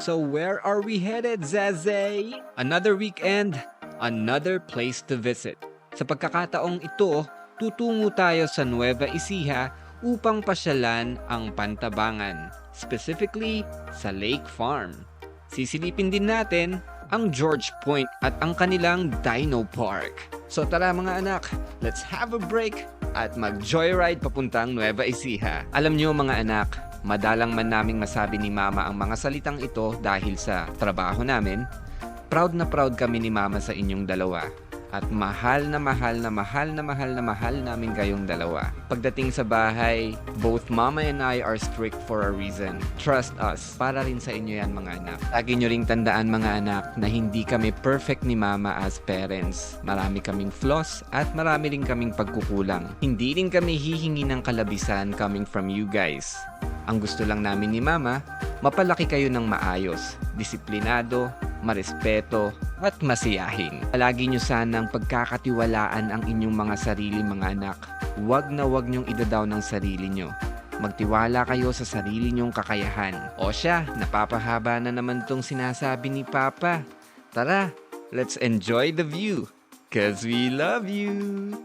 So where are we headed, Zaze? Another weekend, another place to visit. Sa pagkakataong ito, tutungo tayo sa Nueva Ecija upang pasyalan ang Pantabangan, specifically sa Lake Farm. Sisilipin din natin ang George Point at ang kanilang Dino Park. So tara mga anak, let's have a break at mag-joyride papuntang Nueva Ecija. Alam nyo mga anak, madalang man naming masabi ni Mama ang mga salitang ito dahil sa trabaho namin, proud na proud kami ni Mama sa inyong dalawa. At mahal na mahal na mahal na mahal na mahal namin kayong dalawa. Pagdating sa bahay, both Mama and I are strict for a reason. Trust us, para rin sa inyo yan mga anak. Lagi nyo ring tandaan mga anak na hindi kami perfect ni Mama as parents. Marami kaming flaws at marami rin kaming pagkukulang. Hindi rin kami hihingi ng kalabisan coming from you guys. Ang gusto lang namin ni Mama, mapalaki kayo ng maayos, disiplinado, marespeto, at masiyahing. Palagi nyo sanang pagkakatiwalaan ang inyong mga sarili mga anak. Huwag na huwag nyong idadaw ng sarili nyo. Magtiwala kayo sa sarili nyong kakayahan. O siya, napapahaba na naman tong sinasabi ni Papa. Tara, let's enjoy the view. 'Cause we love you!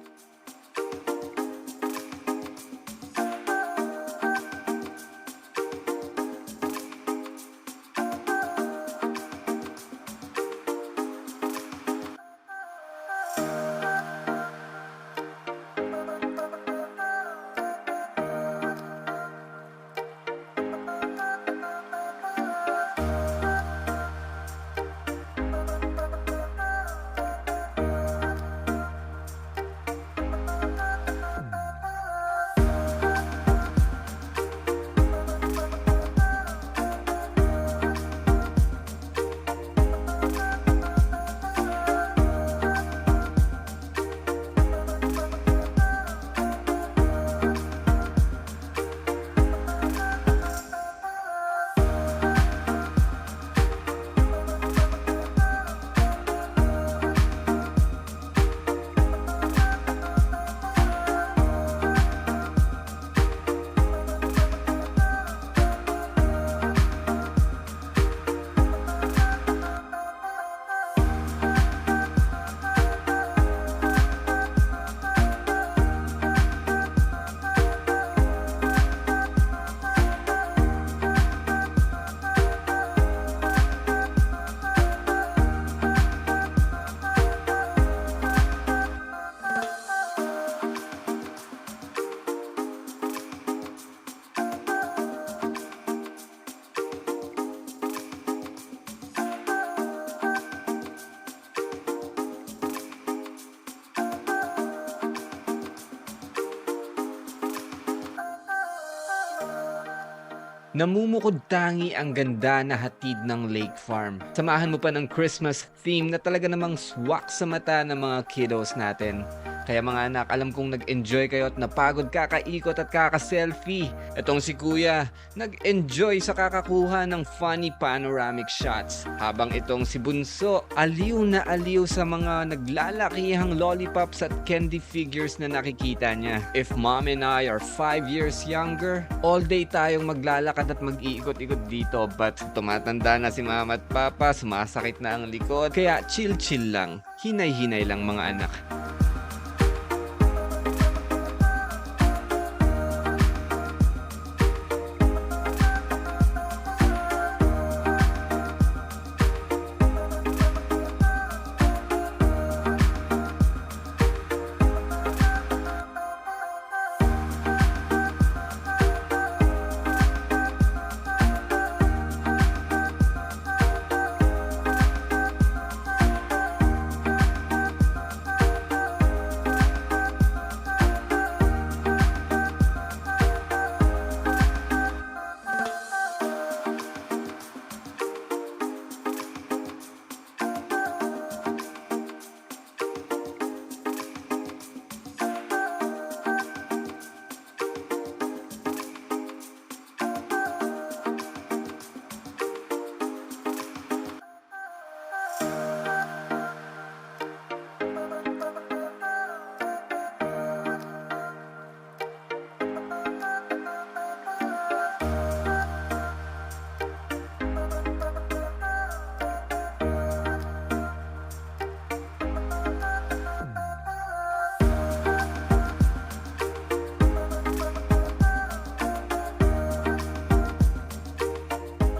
Namumukod tangi ang ganda na hatid ng Lake Farm. Samahan mo pa ng Christmas theme na talaga namang swak sa mata ng mga kiddos natin. Kaya mga anak, alam kong nag-enjoy kayo at napagod kakaikot at kaka-selfie. Etong si Kuya, nag-enjoy sa kakakuha ng funny panoramic shots. Habang itong si Bunso, aliw na aliw sa mga naglalakihang lollipops at candy figures na nakikita niya. If Mom and I are 5 years younger, all day tayong maglalakad at mag-iikot-ikot dito. But tumatanda na si Mama at Papa, sumasakit na ang likod. Kaya chill-chill lang, hinay-hinay lang mga anak.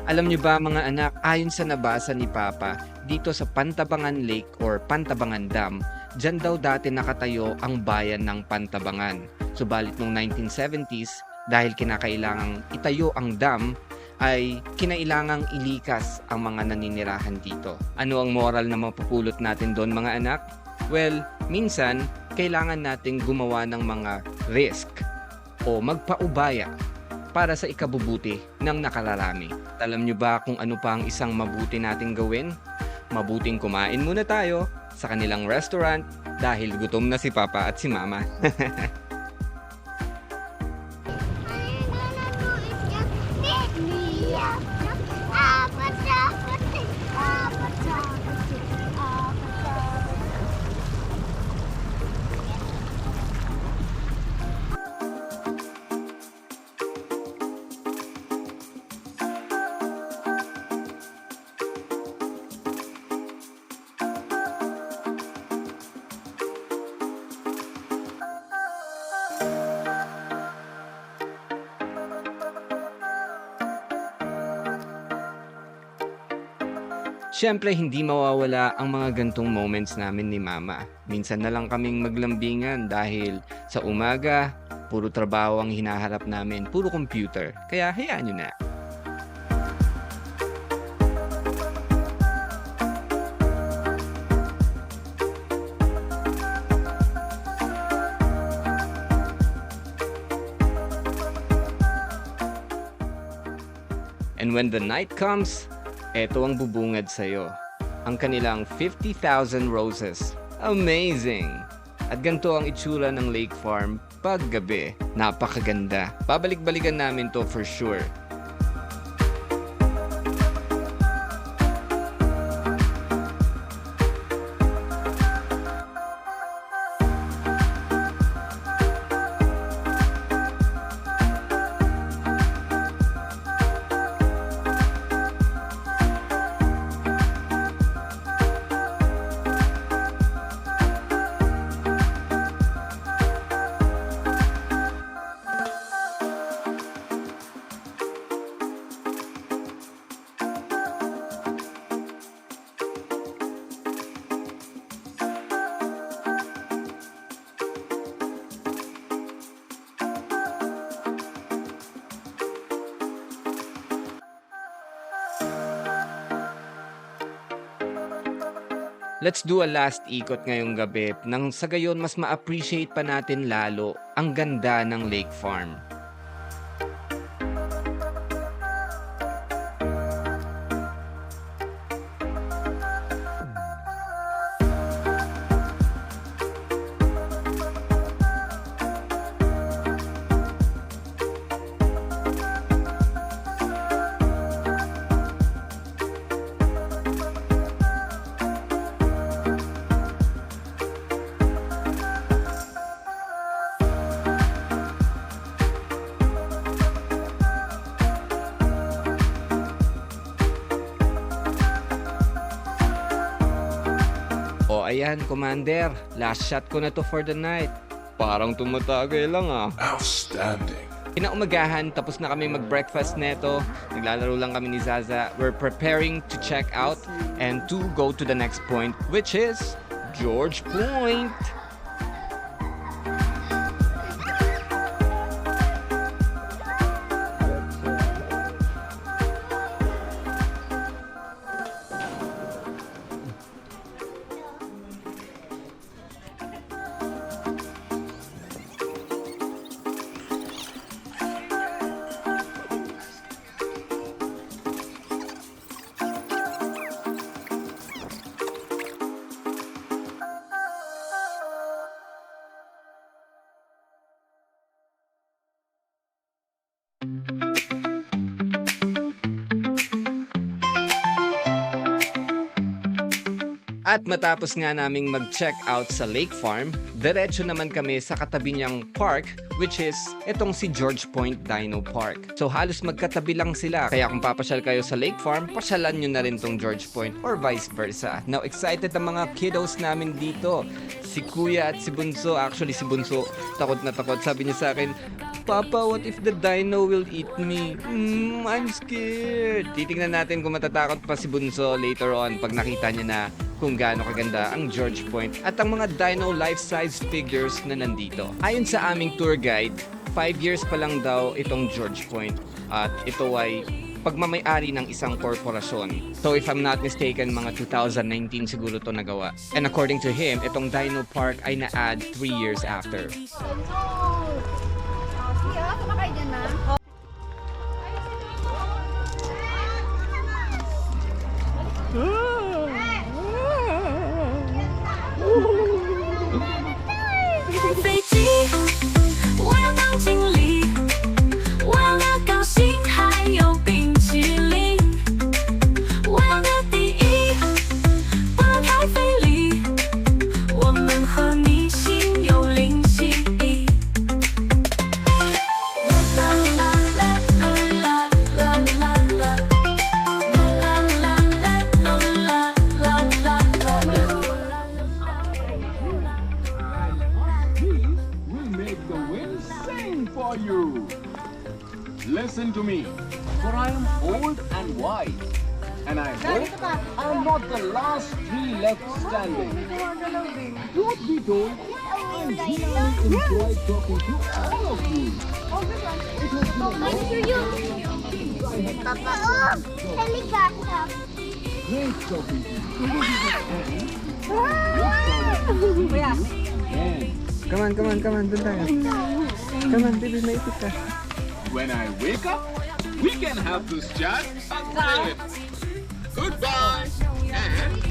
Alam niyo ba mga anak, ayon sa nabasa ni Papa, dito sa Pantabangan Lake or Pantabangan Dam, diyan daw dati nakatayo ang bayan ng Pantabangan. Subalit noong 1970s, dahil kinakailangang itayo ang dam, ay kinailangang ilikas ang mga naninirahan dito. Ano ang moral na mapupulot natin doon mga anak? Well, minsan, kailangan nating gumawa ng mga risk o magpaubaya para sa ikabubuti ng nakararami. Alam nyo ba kung ano pa ang isang mabuti nating gawin? Mabuting kumain muna tayo sa kanilang restaurant dahil gutom na si Papa at si Mama. Siyempre, hindi mawawala ang mga gantong moments namin ni Mama. Minsan na lang kaming maglambingan dahil sa umaga, puro trabaho ang hinaharap namin, puro computer. Kaya hayaan nyo na. And when the night comes, eto ang bubungad sa'yo. Ang kanilang 50,000 roses. Amazing! At ganito ang itsura ng Lake Farm paggabi. Napakaganda. Babalik-balikan namin to for sure. Let's do a last ikot ngayong gabi nang sa gayon mas ma-appreciate pa natin lalo ang ganda ng Lake Farm. O ayan, Commander, last shot ko na to for the night. Parang tumatagay lang ah. Outstanding. Kinaumagahan, tapos na kami mag-breakfast neto. Naglalaro lang kami ni Zaza. We're preparing to check out and to go to the next point, which is George Point. At matapos nga naming mag-check out sa Lake Farm, diretso naman kami sa katabi niyang park, which is itong si George Point Dino Park. So halos magkatabi lang sila. Kaya kung papasyal kayo sa Lake Farm, pasyalan nyo na rin tong George Point or vice versa. Now excited ang mga kiddos namin dito. Si Kuya at si Bunso, actually si Bunso, takot na takot. Sabi niya sa akin, Papa, what if the dino will eat me? I'm scared. Titingnan natin kung matatakot pa si Bunso later on pag nakita niya na kung gaano kaganda ang George Point at ang mga dino life-size figures na nandito. Ayon sa aming tour guide, 5 years pa lang daw itong George Point at ito ay pagmamay-ari ng isang korporasyon. So if I'm not mistaken, mga 2019 siguro to nagawa. And according to him, itong Dino Park ay na-add 3 years after. Sumakay dyan, ma'am. Listen to me, for I am old and wise, and I hope I am not the last tree left standing. Truth be told, I really enjoyed talking to all of you. It has been a long time. Great talking to you. And Come on, dun tayo. Come on, baby, maipit ka. when I wake up, we can have this chat again. Goodbye. And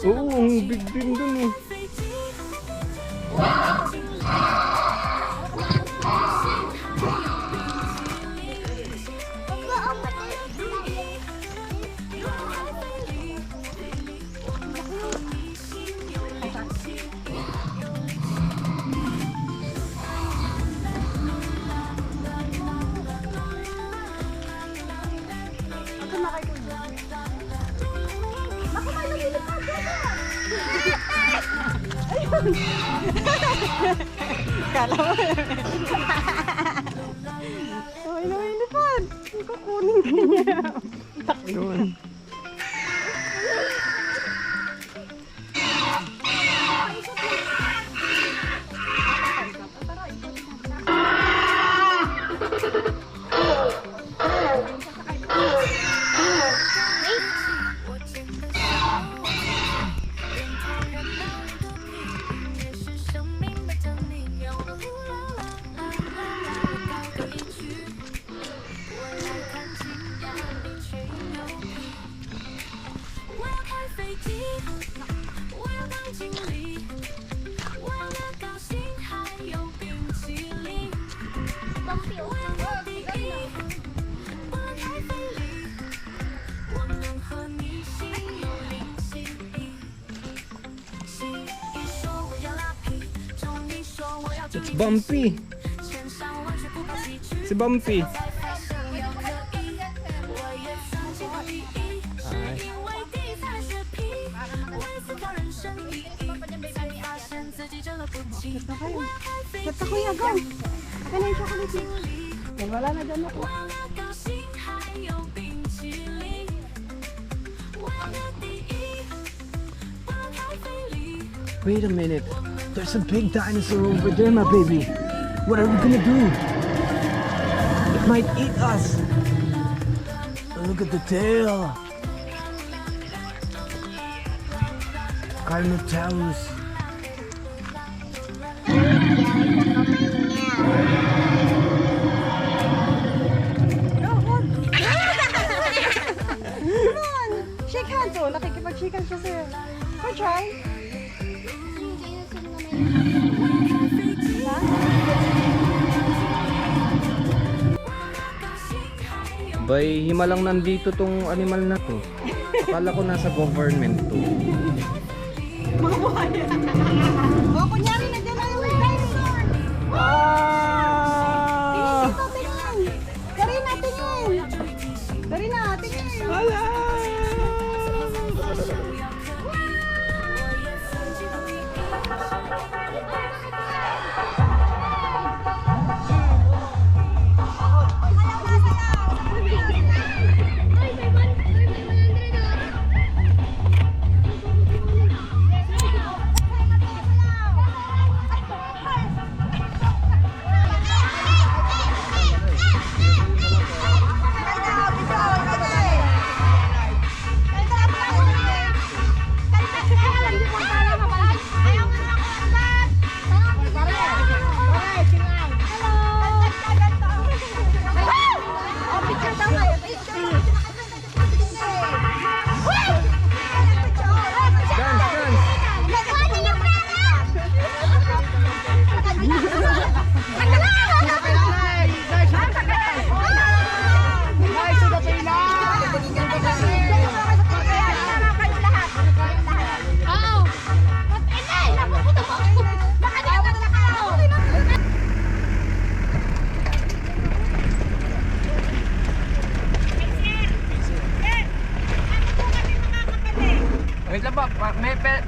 Oo, ang big din dun eh. Kala mo. Ay, lumilipad. Kukunin ka niya. Yun. It's Bumpy. Si Bumpy. Ay. Ba't ako yagang? Akin na yung chocolate. Yan, wala na dyan ako. Wait a minute. There's a big dinosaur over there, my baby. What are we gonna do? It might eat us. Look at the tail. Carnotaurus. Come on! Shake hands oh! Nakikipag-shake hands siya sa'yo. Go try! Bay, himalang nandito tong animal na to. Akala ko nasa government to. Mga buhaya! O, kunyari na dyan ang dinosaur! Ah! Ito, tingin! Karina, tingin! Karina, tingin! Hala!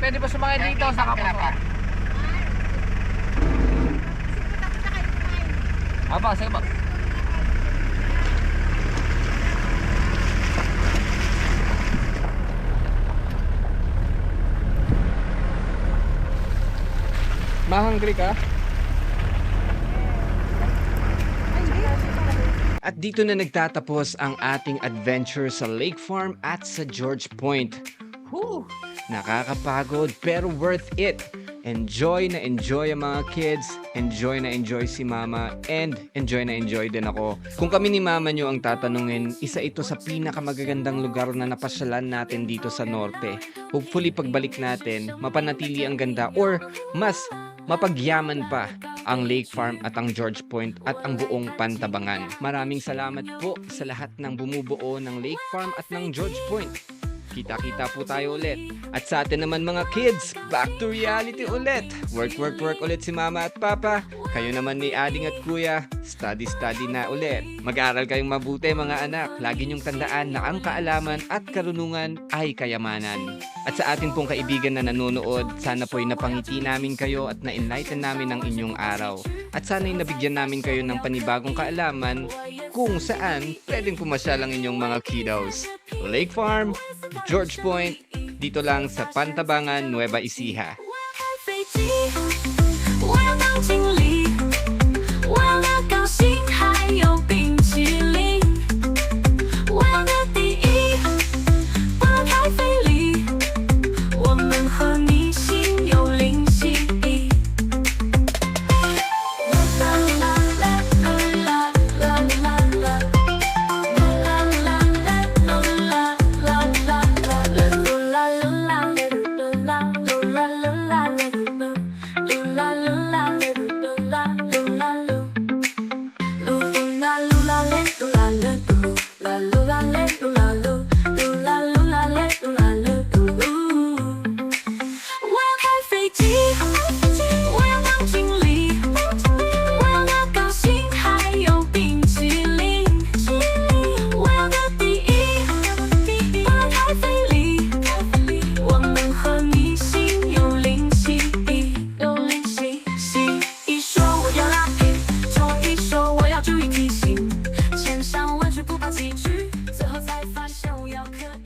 pwede ba sumakay dito sa kapo? Aba, sige ba? Mahangry ka? At dito na nagtatapos ang ating adventure sa Lake Farm at sa George Point. Whew! Nakakapagod pero worth it. Enjoy na enjoy ang mga kids, enjoy na enjoy si mama, and enjoy na enjoy din ako. Kung kami ni mama nyo ang tatanungin, isa ito sa pinakamagagandang lugar na napasyalan natin dito sa norte. Hopefully pagbalik natin, mapanatili ang ganda or mas mapagyaman pa ang Lake Farm at ang George Point at ang buong Pantabangan. Maraming salamat po sa lahat ng bumubuo ng Lake Farm at ng George Point. Kita-kita po tayo ulit. At sa atin naman mga kids, back to reality ulit. Work ulit si mama at papa. Kayo naman ni ading at kuya, study na ulit. Mag-aral kayong mabuti mga anak. Lagi niyong tandaan na ang kaalaman at karunungan ay kayamanan. At sa atin pong kaibigan na nanonood, sana po'y napangiti namin kayo at na-enlighten namin ang inyong araw. At sana'y nabigyan namin kayo ng panibagong kaalaman kung saan pwedeng pumasyal ang inyong mga kiddos. Lake Farm, George Point, dito lang sa Pantabangan, Nueva Ecija. 飞机，我要当经理，我要那高薪还有冰淇淋，我要那第一，不要太费力，我们和你心有灵犀。啦啦啦啦啦啦啦啦，啦啦啦啦啦啦啦啦啦啦。我要开飞机，我要当经理，我要那高薪还有冰淇淋，我要那第一，不要太费力，我们和你心有灵犀，有灵犀。一说我要拉皮，中一说我要注意提醒，千山万水不怕崎岖，最后才发现我要刻意。